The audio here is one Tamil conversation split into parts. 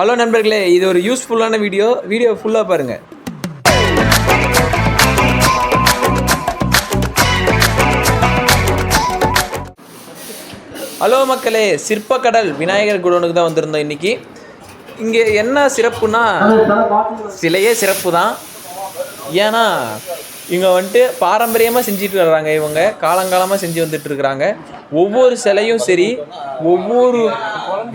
ஹலோ நண்பர்களே, இது ஒரு யூஸ்ஃபுல்லான வீடியோ ஃபுல்லாக பாருங்கள். ஹலோ மக்களே, சிற்பக்கடல் விநாயகர் குடோனுக்கு தான் வந்திருந்தோம் இன்றைக்கி. இங்கே என்ன சிறப்புனா, சிலையே சிறப்பு தான். ஏன்னா இங்கே வந்துட்டு பாரம்பரியமாக செஞ்சுட்டு வர்றாங்க. இவங்க காலங்காலமாக செஞ்சு வந்துட்டுருக்குறாங்க. ஒவ்வொரு சிலையும் சரி, ஒவ்வொரு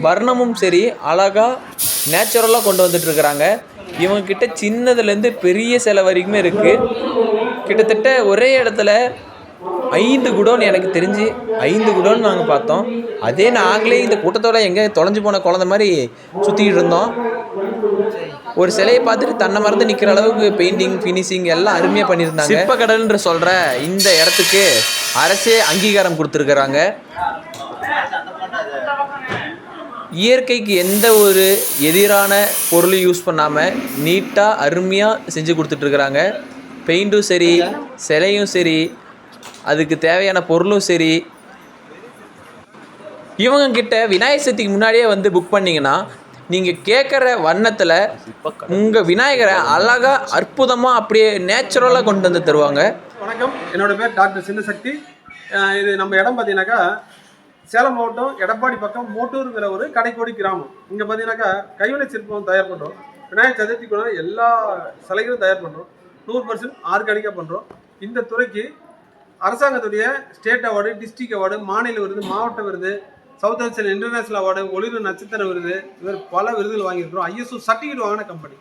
வர்ணமும் சரி, அழகாக நேச்சுரலாக கொண்டு வந்துட்டுருக்குறாங்க. இவங்கக்கிட்ட சின்னதுலேருந்து பெரிய சிலை வரைக்குமே இருக்குது. கிட்டத்தட்ட ஒரே இடத்துல 5 குடோன், எனக்கு தெரிஞ்சு 5 குடோன் நாங்கள் பார்த்தோம். அதே நாங்களே இந்த கூட்டத்தோட எங்கே தொலைஞ்சு போன குழந்த மாதிரி சுற்றிக்கிட்டு இருந்தோம். ஒரு சிலையை பார்த்துட்டு தன்னை மறந்து நிற்கிற அளவுக்கு பெயிண்டிங், ஃபினிஷிங் எல்லாம் அருமையாக பண்ணியிருந்தாங்க. சிற்பக்கடல்ன்ற சொல்கிற இந்த இடத்துக்கு அரசே அங்கீகாரம் கொடுத்துருக்குறாங்க. இயற்கைக்கு எந்த ஒரு எதிரான பொருளும் யூஸ் பண்ணாமல் நீட்டாக அருமையாக செஞ்சு கொடுத்துட்ருக்குறாங்க. பெயிண்ட்டும் சரி, சிலையும் சரி, அதுக்கு தேவையான பொருளும் சரி. இவங்கக்கிட்ட விநாயகர் சதுர்த்திக்கு முன்னாடியே வந்து புக் பண்ணிங்கன்னா நீங்கள் கேட்குற வண்ணத்தில் உங்கள் விநாயகரை அழகாக அற்புதமாக அப்படியே நேச்சுரலாக கொண்டு வந்து தருவாங்க. வணக்கம், என்னோடய பேர் டாக்டர் சின்னசக்தி. இது நம்ம இடம் பார்த்தீங்கன்னாக்கா சேலம் மாவட்டம் எடப்பாடி பக்கம் மோட்டூருங்கிற ஒரு கடைக்கோடி கிராமம். இங்கே பார்த்தீங்கன்னாக்கா கைவினை சிற்பம் தயார் பண்ணுறோம். விநாயகர் சதுர்த்திக்குள்ள எல்லா சிலைகளும் தயார் பண்ணுறோம். 100% ஆர்கானிக்காக பண்ணுறோம். இந்த துறைக்கு அரசாங்கத்துடைய ஸ்டேட் அவார்டு, டிஸ்ட்ரிக்ட் அவார்டு, மாநில விருது, மாவட்ட விருது, சவுத் ஏசியன் இன்டர்நேஷனல் அவார்டு, ஒளிரு நட்சத்திர விருது, இவர் பல விருதுகள் வாங்கியிருக்கிறோம். ISO சர்டிஃபிகேட் வாங்கின கம்பெனி.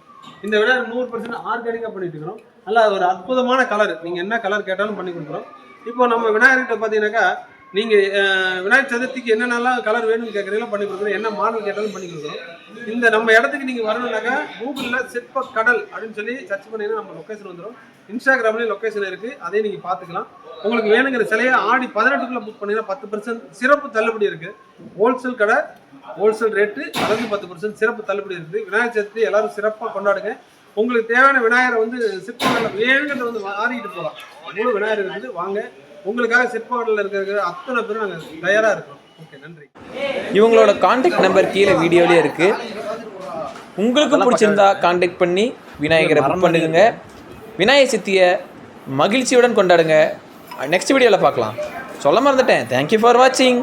இந்த விட 100% ஆர்கானிக்காக பண்ணிட்டு இருக்கிறோம். நல்லா ஒரு அற்புதமான கலர், நீங்கள் என்ன கலர் கேட்டாலும் பண்ணி கொடுக்குறோம். இப்போ நம்ம விநாயகர்கிட்ட பார்த்தீங்கன்னாக்கா நீங்கள் விநாயகர் சதுர்த்திக்கு என்னென்னலாம் கலர் வேணும்னு கேட்குறீங்களோ பண்ணி கொடுக்குறோம். என்ன மாடல் கேட்டாலும் பண்ணி கொடுக்குறோம். இந்த நம்ம இடத்துக்கு நீங்கள் வரணுன்னாக்கா கூகுளில் சிற்பக்கடல் அப்படின்னு சொல்லி சர்ச் பண்ணிங்கன்னா நம்ம லொக்கேஷன் வந்துடும். இன்ஸ்டாகிராம்லேயும் லொக்கேஷன் இருக்குது, அதையும் நீங்கள் பார்த்துக்கலாம். உங்களுக்கு வேணுங்கிற சிலையை ஆடி 18க்குள்ளே புக் பண்ணிங்கன்னா 10% சிறப்பு தள்ளுபடி இருக்குது. ஹோல்சேல் கடை, ஹோல்சேல் ரேட்டு கலந்து 10% சிறப்பு தள்ளுபடி இருக்குது. விநாயகர் சதுர்த்தி எல்லோரும் சிறப்பாக கொண்டாடுங்க. உங்களுக்கு தேவையான விநாயகரை வந்து சிற்பக்கடலில் வேணுங்கிறத வந்து மாறிட்டு போகலாம். முழு விநாயகர் இருக்குது, வாங்க. உங்களுக்காக சிற்பக்கடலில் இருக்கிற அத்தனை பேரும் நாங்கள் தயாராக இருக்கிறோம். ஓகே, நன்றி. இவங்களோட கான்டாக்ட் நம்பர் கீழே வீடியோலேயே இருக்குது. உங்களுக்கு பிடிச்சிருந்தா கான்டாக்ட் பண்ணி விநாயகரை புக் பண்ணுங்க. விநாயகர் சதுர்த்தியை மகிழ்ச்சியுடன் கொண்டாடுங்க. நெக்ஸ்ட் வீடியோவில் பார்க்கலாம். சொல்ல மறந்துட்டேன். தேங்க்யூ ஃபார் வாட்சிங்.